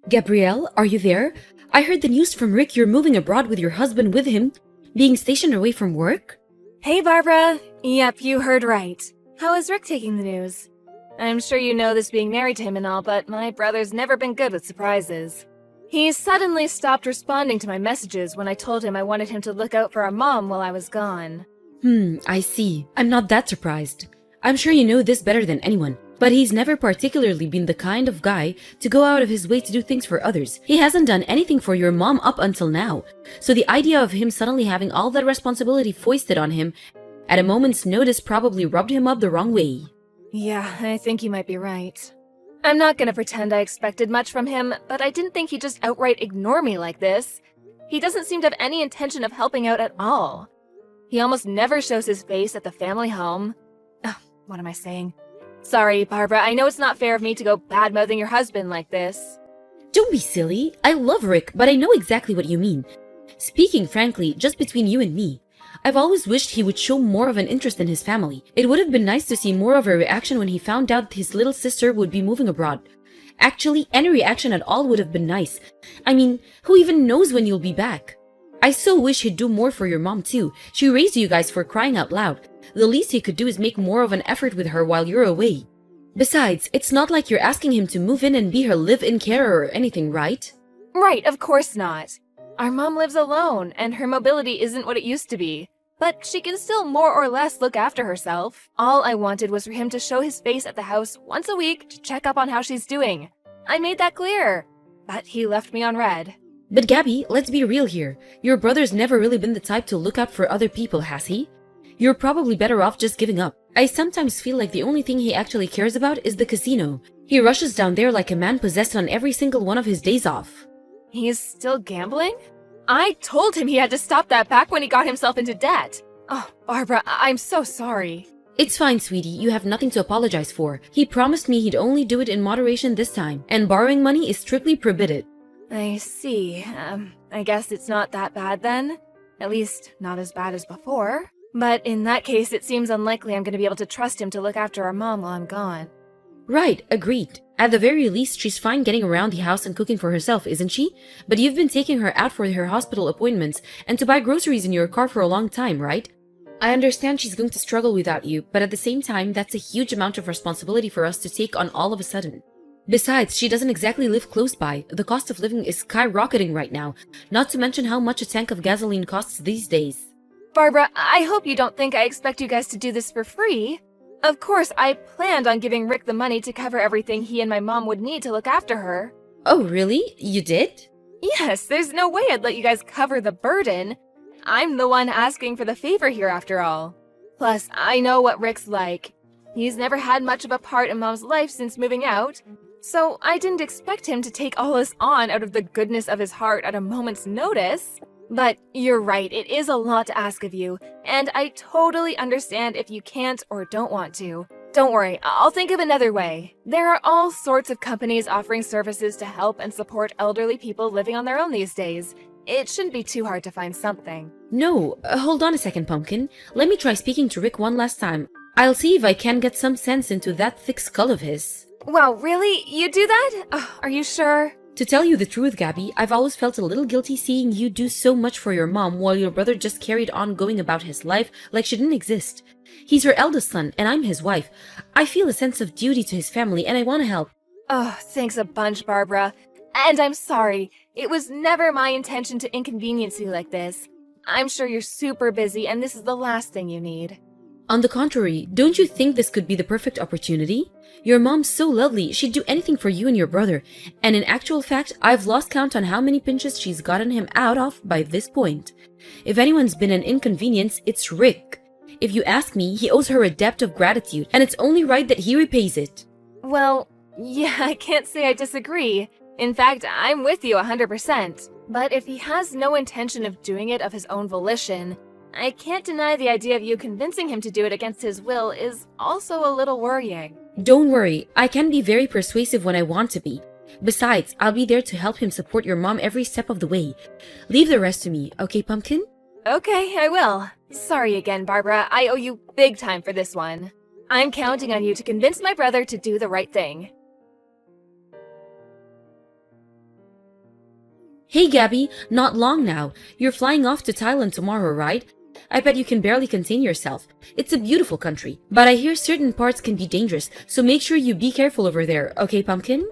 Gabrielle, are you there? I heard the news from Rick you're moving abroad with your husband with him, being stationed away from work? Hey, Barbara. Yep, you heard right. How is Rick taking the news? I'm sure you know this being married to him and all, but my brother's never been good with surprises. He suddenly stopped responding to my messages when I told him I wanted him to look out for our mom while I was gone. I see. I'm not that surprised. I'm sure you know this better than anyone, but he's never particularly been the kind of guy to go out of his way to do things for others. He hasn't done anything for your mom up until now, so the idea of him suddenly having all that responsibility foisted on him at a moment's notice probably rubbed him up the wrong way. Yeah, I think you might be right. I'm not gonna pretend I expected much from him, but I didn't think he'd just outright ignore me like this. He doesn't seem to have any intention of helping out at all. He almost never shows his face at the family home. Ugh, what am I saying? Sorry, Barbara, I know it's not fair of me to go bad-mouthing your husband like this. Don't be silly. I love Rick, but I know exactly what you mean. Speaking frankly, just between you and me, I've always wished he would show more of an interest in his family. It would have been nice to see more of a reaction when he found out his little sister would be moving abroad. Actually, any reaction at all would have been nice. I mean, who even knows when you'll be back? I so wish he'd do more for your mom too. She raised you guys, for crying out loud. The least he could do is make more of an effort with her while you're away. Besides, it's not like you're asking him to move in and be her live-in carer or anything, right? Right, of course not. Our mom lives alone, and her mobility isn't what it used to be. But she can still more or less look after herself. All I wanted was for him to show his face at the house once a week to check up on how she's doing. I made that clear. But he left me on red. But Gabby, let's be real here. Your brother's never really been the type to look out for other people, has he? You're probably better off just giving up. I sometimes feel like the only thing he actually cares about is the casino. He rushes down there like a man possessed on every single one of his days off. He's still gambling? I told him he had to stop that back when he got himself into debt. Oh, Barbara, I'm so sorry. It's fine, sweetie. You have nothing to apologize for. He promised me he'd only do it in moderation this time, and borrowing money is strictly prohibited. I see. I guess it's not that bad then. At least, not as bad as before. But in that case, it seems unlikely I'm going to be able to trust him to look after our mom while I'm gone. Right, agreed. At the very least, she's fine getting around the house and cooking for herself, isn't she? But you've been taking her out for her hospital appointments and to buy groceries in your car for a long time, right? I understand she's going to struggle without you, but at the same time, that's a huge amount of responsibility for us to take on all of a sudden. Besides, she doesn't exactly live close by. The cost of living is skyrocketing right now, not to mention how much a tank of gasoline costs these days. Barbara, I hope you don't think I expect you guys to do this for free. Of course, I planned on giving Rick the money to cover everything he and my mom would need to look after her. Oh, really? You did? Yes, there's no way I'd let you guys cover the burden. I'm the one asking for the favor here after all. Plus, I know what Rick's like. He's never had much of a part in Mom's life since moving out, so I didn't expect him to take all this on out of the goodness of his heart at a moment's notice. But you're right, it is a lot to ask of you, and I totally understand if you can't or don't want to. Don't worry, I'll think of another way. There are all sorts of companies offering services to help and support elderly people living on their own these days. It shouldn't be too hard to find something. No, hold on a second, Pumpkin. Let me try speaking to Rick one last time. I'll see if I can get some sense into that thick skull of his. Wow, really? You do that? Are you sure? To tell you the truth, Gabby, I've always felt a little guilty seeing you do so much for your mom while your brother just carried on going about his life like she didn't exist. He's her eldest son, and I'm his wife. I feel a sense of duty to his family, and I want to help. Oh, thanks a bunch, Barbara. And I'm sorry. It was never my intention to inconvenience you like this. I'm sure you're super busy, and this is the last thing you need. On the contrary, don't you think this could be the perfect opportunity? Your mom's so lovely, she'd do anything for you and your brother. And in actual fact, I've lost count on how many pinches she's gotten him out of by this point. If anyone's been an inconvenience, it's Rick. If you ask me, he owes her a debt of gratitude, and it's only right that he repays it. Well, yeah, I can't say I disagree. In fact, I'm with you 100%. But if he has no intention of doing it of his own volition, I can't deny the idea of you convincing him to do it against his will is also a little worrying. Don't worry, I can be very persuasive when I want to be. Besides, I'll be there to help him support your mom every step of the way. Leave the rest to me, okay, Pumpkin? Okay, I will. Sorry again, Barbara. I owe you big time for this one. I'm counting on you to convince my brother to do the right thing. Hey Gabby, not long now. You're flying off to Thailand tomorrow, right? I bet you can barely contain yourself. It's a beautiful country, but I hear certain parts can be dangerous, so make sure you be careful over there, okay, Pumpkin?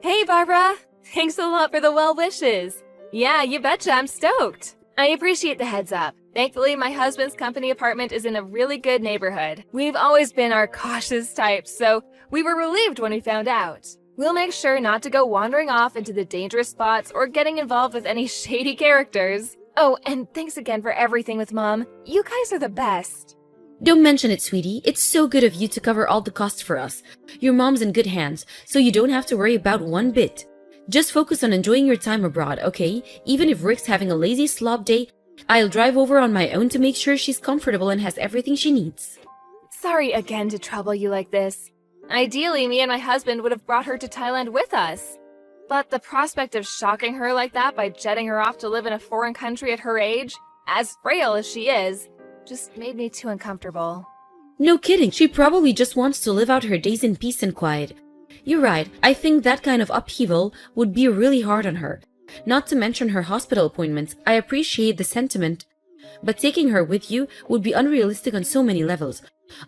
Hey, Barbara! Thanks a lot for the well wishes. Yeah, you betcha, I'm stoked. I appreciate the heads up. Thankfully, my husband's company apartment is in a really good neighborhood. We've always been our cautious types, so we were relieved when we found out. We'll make sure not to go wandering off into the dangerous spots or getting involved with any shady characters. Oh, and thanks again for everything with Mom. You guys are the best. Don't mention it, sweetie. It's so good of you to cover all the costs for us. Your mom's in good hands, so you don't have to worry about one bit. Just focus on enjoying your time abroad, okay? Even if Rick's having a lazy slob day, I'll drive over on my own to make sure she's comfortable and has everything she needs. Sorry again to trouble you like this. Ideally, me and my husband would have brought her to Thailand with us. But the prospect of shocking her like that by jetting her off to live in a foreign country at her age, as frail as she is, just made me too uncomfortable. No kidding, she probably just wants to live out her days in peace and quiet. You're right, I think that kind of upheaval would be really hard on her. Not to mention her hospital appointments, I appreciate the sentiment, but taking her with you would be unrealistic on so many levels.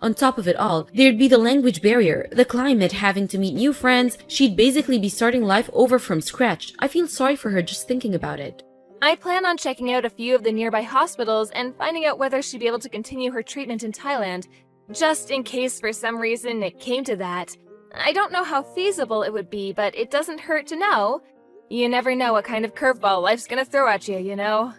On top of it all, there'd be the language barrier, the climate, having to meet new friends. She'd basically be starting life over from scratch. I feel sorry for her just thinking about it. I plan on checking out a few of the nearby hospitals and finding out whether she'd be able to continue her treatment in Thailand, just in case for some reason it came to that. I don't know how feasible it would be, but it doesn't hurt to know. You never know what kind of curveball life's gonna throw at you, you know?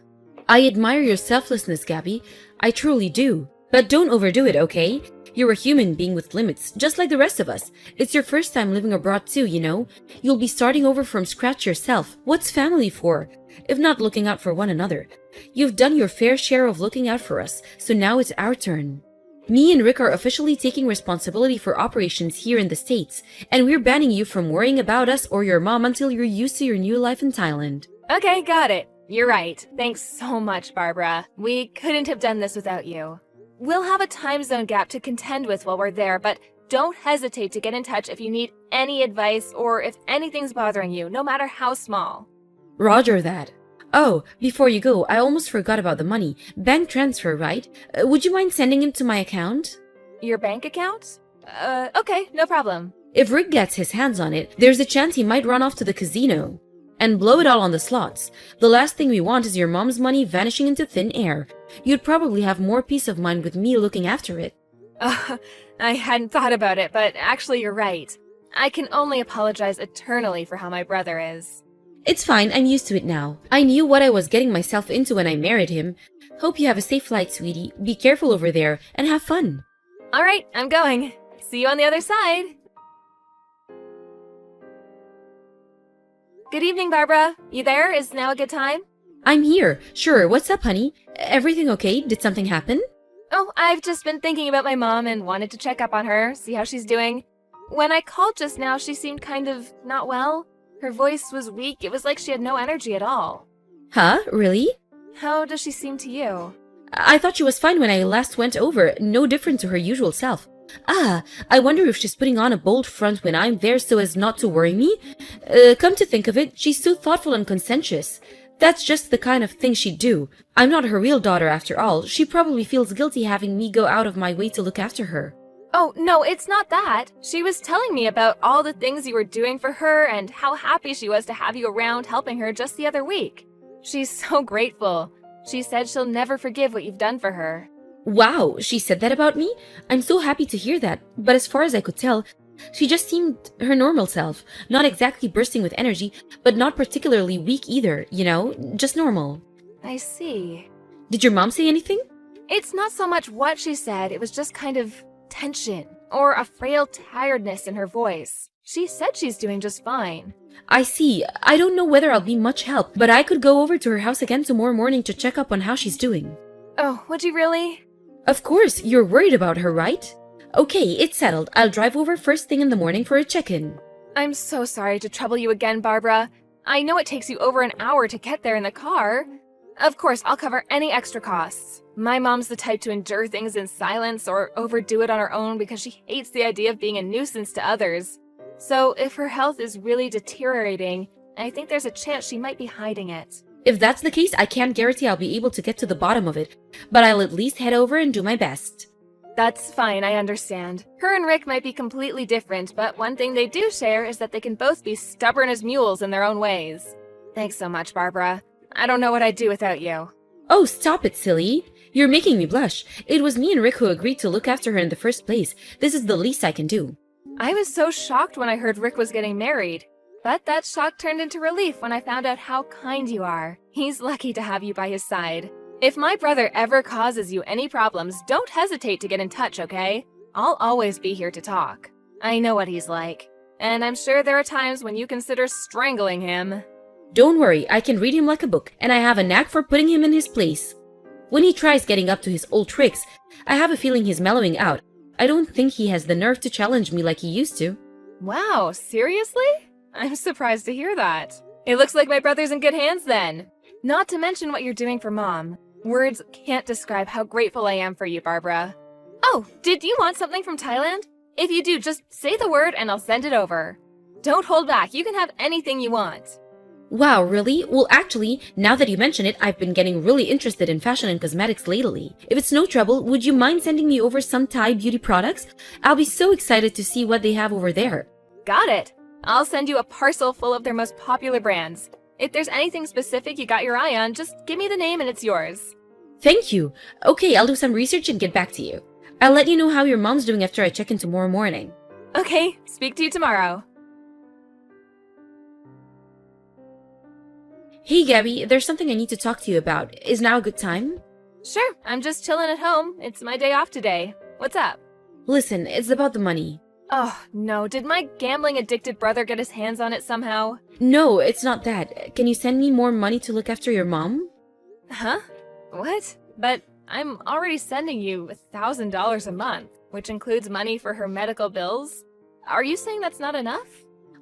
I admire your selflessness, Gabby. I truly do. But don't overdo it, okay? You're a human being with limits, just like the rest of us. It's your first time living abroad too, you know? You'll be starting over from scratch yourself. What's family for, if not looking out for one another? You've done your fair share of looking out for us, so now it's our turn. Me and Rick are officially taking responsibility for operations here in the States, and we're banning you from worrying about us or your mom until you're used to your new life in Thailand. Okay, got it. You're right. Thanks so much, Barbara. We couldn't have done this without you. We'll have a time zone gap to contend with while we're there, but don't hesitate to get in touch if you need any advice or if anything's bothering you, no matter how small. Roger that. Oh, before you go, I almost forgot about the money. Bank transfer, right? Would you mind sending it to my account? Your bank account? Okay, no problem. If Rick gets his hands on it, there's a chance he might run off to the casino and blow it all on the slots. The last thing we want is your mom's money vanishing into thin air. You'd probably have more peace of mind with me looking after it. I hadn't thought about it, but actually you're right. I can only apologize eternally for how my brother is. It's fine, I'm used to it now. I knew what I was getting myself into when I married him. Hope you have a safe flight, sweetie. Be careful over there, and have fun. Alright, I'm going. See you on the other side. Good evening, Barbara. You there? Is now a good time? I'm here. Sure, what's up, honey? Everything okay? Did something happen? Oh, I've just been thinking about my mom and wanted to check up on her, see how she's doing. When I called just now, she seemed kind of not well. Her voice was weak. It was like she had no energy at all. Huh? Really? How does she seem to you? I thought she was fine when I last went over. No different to her usual self. Ah, I wonder if she's putting on a bold front when I'm there so as not to worry me? Come to think of it, she's so thoughtful and conscientious. That's just the kind of thing she'd do. I'm not her real daughter after all. She probably feels guilty having me go out of my way to look after her. Oh, no, it's not that. She was telling me about all the things you were doing for her and how happy she was to have you around helping her just the other week. She's so grateful. She said she'll never forgive what you've done for her. Wow, she said that about me? I'm so happy to hear that. But as far as I could tell, she just seemed her normal self. Not exactly bursting with energy, but not particularly weak either, you know? Just normal. I see. Did your mom say anything? It's not so much what she said, it was just kind of tension or a frail tiredness in her voice. She said she's doing just fine. I see. I don't know whether I'll be much help, but I could go over to her house again tomorrow morning to check up on how she's doing. Oh, would you really? Of course, you're worried about her, right? Okay, it's settled. I'll drive over first thing in the morning for a check-in. I'm so sorry to trouble you again, Barbara. I know it takes you over an hour to get there in the car. Of course, I'll cover any extra costs. My mom's the type to endure things in silence or overdo it on her own because she hates the idea of being a nuisance to others. So if her health is really deteriorating, I think there's a chance she might be hiding it. If that's the case, I can't guarantee I'll be able to get to the bottom of it, but I'll at least head over and do my best. That's fine, I understand. Her and Rick might be completely different, but one thing they do share is that they can both be stubborn as mules in their own ways. Thanks so much, Barbara. I don't know what I'd do without you. Oh, stop it, silly. You're making me blush. It was me and Rick who agreed to look after her in the first place. This is the least I can do. I was so shocked when I heard Rick was getting married. But that shock turned into relief when I found out how kind you are. He's lucky to have you by his side. If my brother ever causes you any problems, don't hesitate to get in touch, okay? I'll always be here to talk. I know what he's like. And I'm sure there are times when you consider strangling him. Don't worry, I can read him like a book, and I have a knack for putting him in his place. When he tries getting up to his old tricks, I have a feeling he's mellowing out. I don't think he has the nerve to challenge me like he used to. Wow, seriously? I'm surprised to hear that. It looks like my brother's in good hands then. Not to mention what you're doing for Mom. Words can't describe how grateful I am for you, Barbara. Oh, did you want something from Thailand? If you do, just say the word and I'll send it over. Don't hold back, you can have anything you want. Wow, really? Well, actually, now that you mention it, I've been getting really interested in fashion and cosmetics lately. If it's no trouble, would you mind sending me over some Thai beauty products? I'll be so excited to see what they have over there. Got it. I'll send you a parcel full of their most popular brands. If there's anything specific you got your eye on, just give me the name and it's yours. Thank you. Okay, I'll do some research and get back to you. I'll let you know how your mom's doing after I check in tomorrow morning. Okay, speak to you tomorrow. Hey Gabby, there's something I need to talk to you about. Is now a good time? Sure, I'm just chilling at home. It's my day off today. What's up? Listen, it's about the money. Oh, no. Did my gambling-addicted brother get his hands on it somehow? No, it's not that. Can you send me more money to look after your mom? Huh? What? But I'm already sending you $1,000 a month, which includes money for her medical bills. Are you saying that's not enough?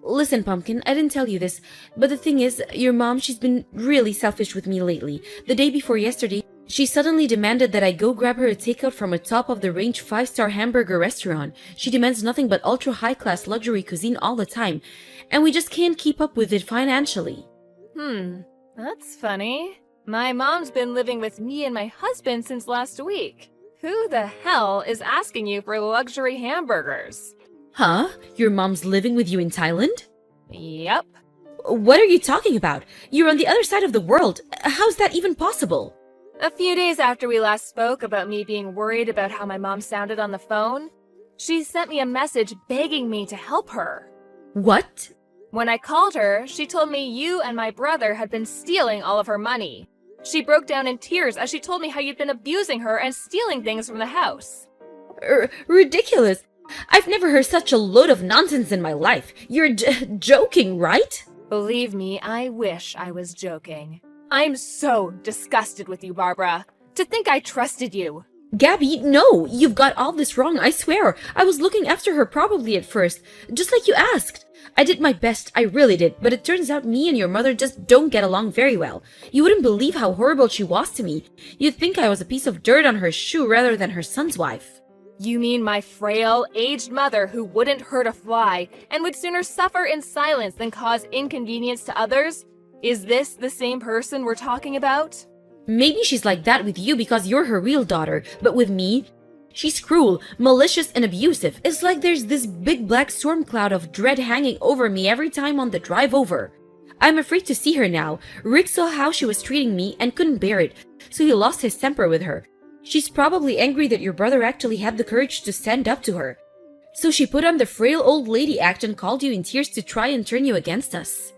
Listen, Pumpkin, I didn't tell you this, but the thing is, your mom, she's been really selfish with me lately. The day before yesterday, she suddenly demanded that I go grab her a takeout from a top-of-the-range 5-star hamburger restaurant. She demands nothing but ultra-high-class luxury cuisine all the time, and we just can't keep up with it financially. That's funny. My mom's been living with me and my husband since last week. Who the hell is asking you for luxury hamburgers? Huh? Your mom's living with you in Thailand? Yep. What are you talking about? You're on the other side of the world. How's that even possible? A few days after we last spoke about me being worried about how my mom sounded on the phone, she sent me a message begging me to help her. What? When I called her, she told me you and my brother had been stealing all of her money. She broke down in tears as she told me how you'd been abusing her and stealing things from the house. Ridiculous. I've never heard such a load of nonsense in my life. You're joking, right? Believe me, I wish I was joking. I'm so disgusted with you, Barbara. To think I trusted you. Gabby, no, you've got all this wrong, I swear. I was looking after her probably at first, just like you asked. I did my best, I really did, but it turns out me and your mother just don't get along very well. You wouldn't believe how horrible she was to me. You'd think I was a piece of dirt on her shoe rather than her son's wife. You mean my frail, aged mother who wouldn't hurt a fly and would sooner suffer in silence than cause inconvenience to others? Is this the same person we're talking about? Maybe she's like that with you because you're her real daughter, but with me, she's cruel, malicious, and abusive. It's like there's this big black storm cloud of dread hanging over me every time on the drive over. I'm afraid to see her now. Rick saw how she was treating me and couldn't bear it, so he lost his temper with her. She's probably angry that your brother actually had the courage to stand up to her. So she put on the frail old lady act and called you in tears to try and turn you against us.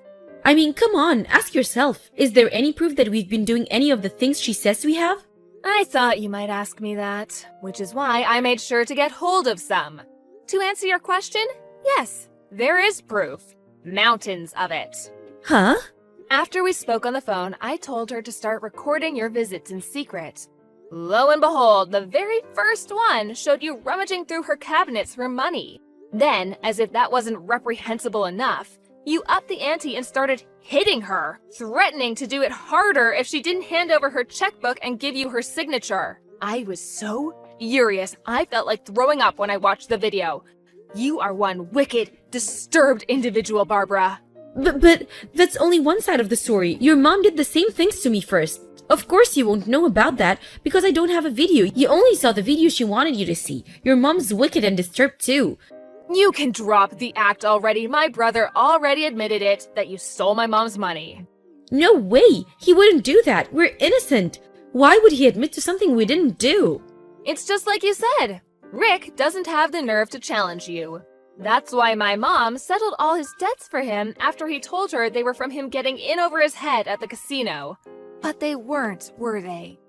I mean, come on, ask yourself. Is there any proof that we've been doing any of the things she says we have? I thought you might ask me that, which is why I made sure to get hold of some. To answer your question, yes, there is proof. Mountains of it. Huh? After we spoke on the phone, I told her to start recording your visits in secret. Lo and behold, the very first one showed you rummaging through her cabinets for money. Then, as if that wasn't reprehensible enough, you upped the ante and started hitting her, threatening to do it harder if she didn't hand over her checkbook and give you her signature. I was so furious, I felt like throwing up when I watched the video. You are one wicked, disturbed individual, Barbara. But that's only one side of the story. Your mom did the same things to me first. Of course you won't know about that because I don't have a video. You only saw the video she wanted you to see. Your mom's wicked and disturbed too. You can drop the act already. My brother already admitted it, that you stole my mom's money. No way! He wouldn't do that. We're innocent. Why would he admit to something we didn't do? It's just like you said. Rick doesn't have the nerve to challenge you. That's why my mom settled all his debts for him after he told her they were from him getting in over his head at the casino. But they weren't, were they?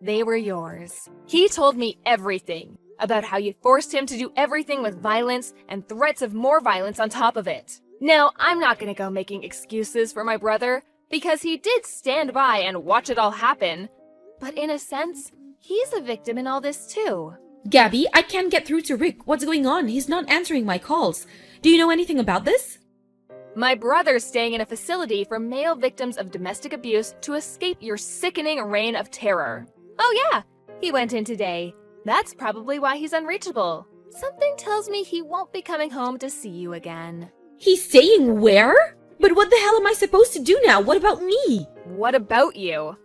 They were yours. He told me everything about how you forced him to do everything with violence and threats of more violence on top of it. Now, I'm not gonna go making excuses for my brother because he did stand by and watch it all happen. But in a sense, he's a victim in all this too. Gabby, I can't get through to Rick. What's going on? He's not answering my calls. Do you know anything about this? My brother's staying in a facility for male victims of domestic abuse to escape your sickening reign of terror. Oh yeah, he went in today. That's probably why he's unreachable. Something tells me he won't be coming home to see you again. He's staying where? But what the hell am I supposed to do now? What about me? What about you?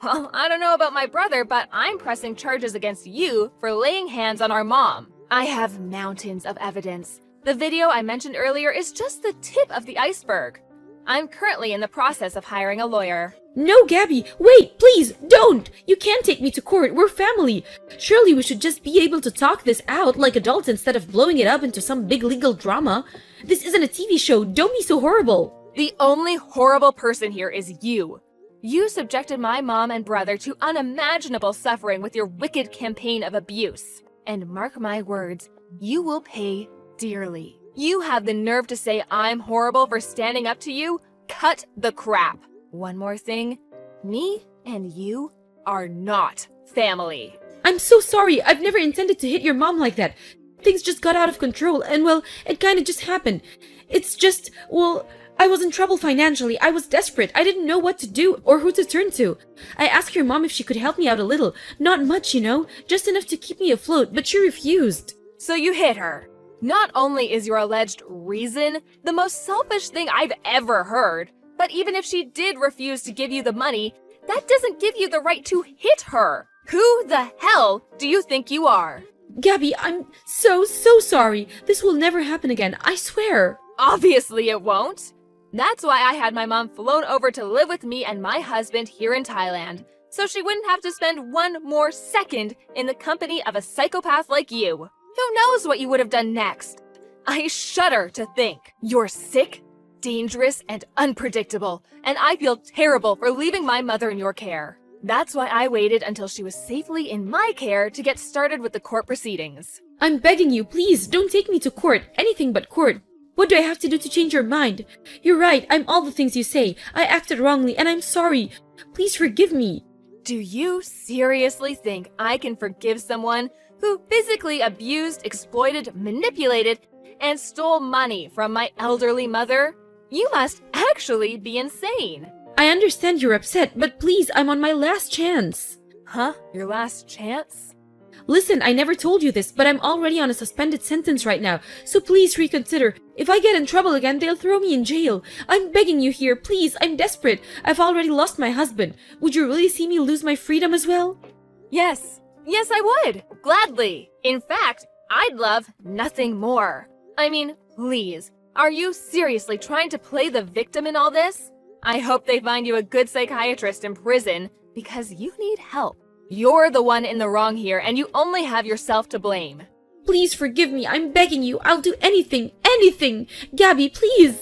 Well, I don't know about my brother, but I'm pressing charges against you for laying hands on our mom. I have mountains of evidence. The video I mentioned earlier is just the tip of the iceberg. I'm currently in the process of hiring a lawyer. No, Gabby, wait, please, don't! You can't take me to court, we're family. Surely we should just be able to talk this out like adults instead of blowing it up into some big legal drama. This isn't a TV show, don't be so horrible. The only horrible person here is you. You subjected my mom and brother to unimaginable suffering with your wicked campaign of abuse. And mark my words, you will pay dearly. You have the nerve to say I'm horrible for standing up to you? Cut the crap. One more thing, me and you are not family. I'm so sorry, I've never intended to hit your mom like that. Things just got out of control and well, it kinda just happened. It's just, well, I was in trouble financially. I was desperate. I didn't know what to do or who to turn to. I asked your mom if she could help me out a little. Not much, you know, just enough to keep me afloat, but she refused. So you hit her. Not only is your alleged reason the most selfish thing I've ever heard, but even if she did refuse to give you the money, that doesn't give you the right to hit her. Who the hell do you think you are? Gabby, I'm so sorry. This will never happen again, I swear. Obviously it won't. That's why I had my mom flown over to live with me and my husband here in Thailand, so she wouldn't have to spend one more second in the company of a psychopath like you. Who knows what you would have done next? I shudder to think. You're sick, dangerous, and unpredictable, and I feel terrible for leaving my mother in your care. That's why I waited until she was safely in my care to get started with the court proceedings. I'm begging you, please, don't take me to court. Anything but court. What do I have to do to change your mind? You're right, I'm all the things you say. I acted wrongly, and I'm sorry. Please forgive me. Do you seriously think I can forgive someone who physically abused, exploited, manipulated, and stole money from my elderly mother? You must actually be insane. I understand you're upset, but please, I'm on my last chance. Huh? Your last chance? Listen, I never told you this, but I'm already on a suspended sentence right now, so please reconsider. If I get in trouble again, they'll throw me in jail. I'm begging you here, please, I'm desperate. I've already lost my husband. Would you really see me lose my freedom as well? Yes, I would. Gladly. In fact, I'd love nothing more. I mean, please, are you seriously trying to play the victim in all this? I hope they find you a good psychiatrist in prison because you need help. You're the one in the wrong here, and you only have yourself to blame. Please forgive me, I'm begging you. I'll do anything, anything. Gabby, please.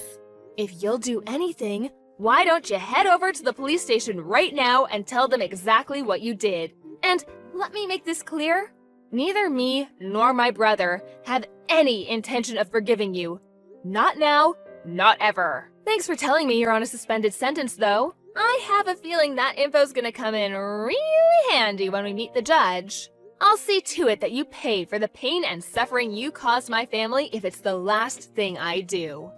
If you'll do anything, why don't you head over to the police station right now and tell them exactly what you did? And let me make this clear. Neither me nor my brother have any intention of forgiving you. Not now, not ever. Thanks for telling me you're on a suspended sentence, though. I have a feeling that info's gonna come in really handy when we meet the judge. I'll see to it that you pay for the pain and suffering you caused my family if it's the last thing I do.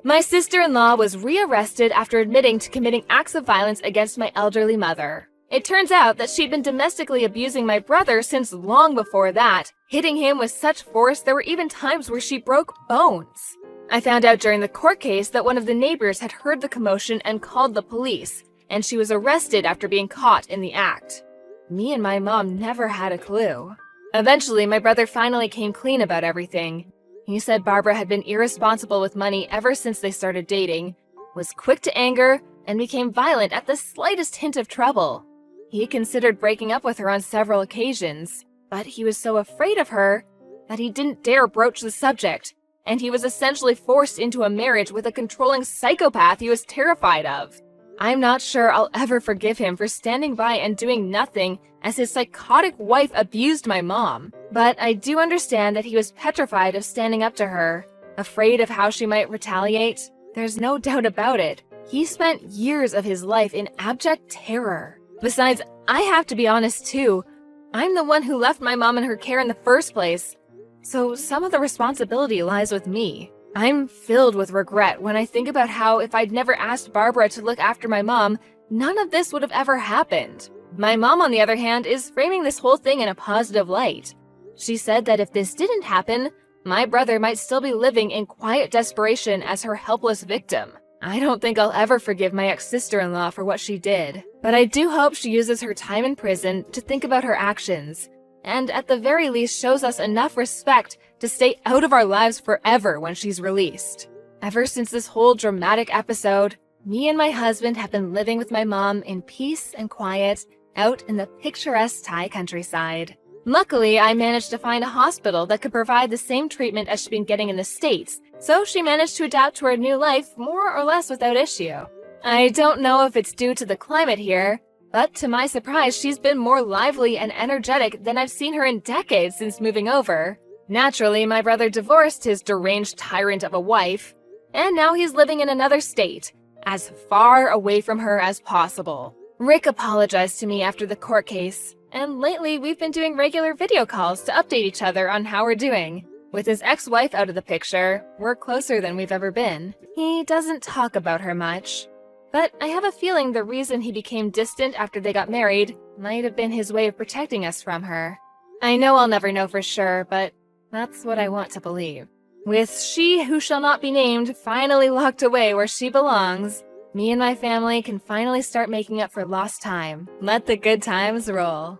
My sister-in-law was rearrested after admitting to committing acts of violence against my elderly mother. It turns out that she'd been domestically abusing my brother since long before that, hitting him with such force there were even times where she broke bones. I found out during the court case that one of the neighbors had heard the commotion and called the police, and she was arrested after being caught in the act. Me and my mom never had a clue. Eventually, my brother finally came clean about everything. He said Barbara had been irresponsible with money ever since they started dating, was quick to anger, and became violent at the slightest hint of trouble. He considered breaking up with her on several occasions, but he was so afraid of her that he didn't dare broach the subject, and he was essentially forced into a marriage with a controlling psychopath he was terrified of. I'm not sure I'll ever forgive him for standing by and doing nothing as his psychotic wife abused my mom, but I do understand that he was petrified of standing up to her, afraid of how she might retaliate. There's no doubt about it. He spent years of his life in abject terror. Besides, I have to be honest too. I'm the one who left my mom in her care in the first place, so some of the responsibility lies with me. I'm filled with regret when I think about how if I'd never asked Barbara to look after my mom, none of this would have ever happened. My mom, on the other hand, is framing this whole thing in a positive light. She said that if this didn't happen, my brother might still be living in quiet desperation as her helpless victim. I don't think I'll ever forgive my ex-sister-in-law for what she did, but I do hope she uses her time in prison to think about her actions, and at the very least shows us enough respect to stay out of our lives forever when she's released. Ever since this whole dramatic episode, me and my husband have been living with my mom in peace and quiet out in the picturesque Thai countryside. Luckily, I managed to find a hospital that could provide the same treatment as she'd been getting in the States, so she managed to adapt to her new life more or less without issue. I don't know if it's due to the climate here, but to my surprise, she's been more lively and energetic than I've seen her in decades since moving over. Naturally, my brother divorced his deranged tyrant of a wife, and now he's living in another state, as far away from her as possible. Rick apologized to me after the court case, and lately we've been doing regular video calls to update each other on how we're doing. With his ex-wife out of the picture, we're closer than we've ever been. He doesn't talk about her much, but I have a feeling the reason he became distant after they got married might have been his way of protecting us from her. I know I'll never know for sure, but that's what I want to believe. With she who shall not be named finally locked away where she belongs, me and my family can finally start making up for lost time. Let the good times roll.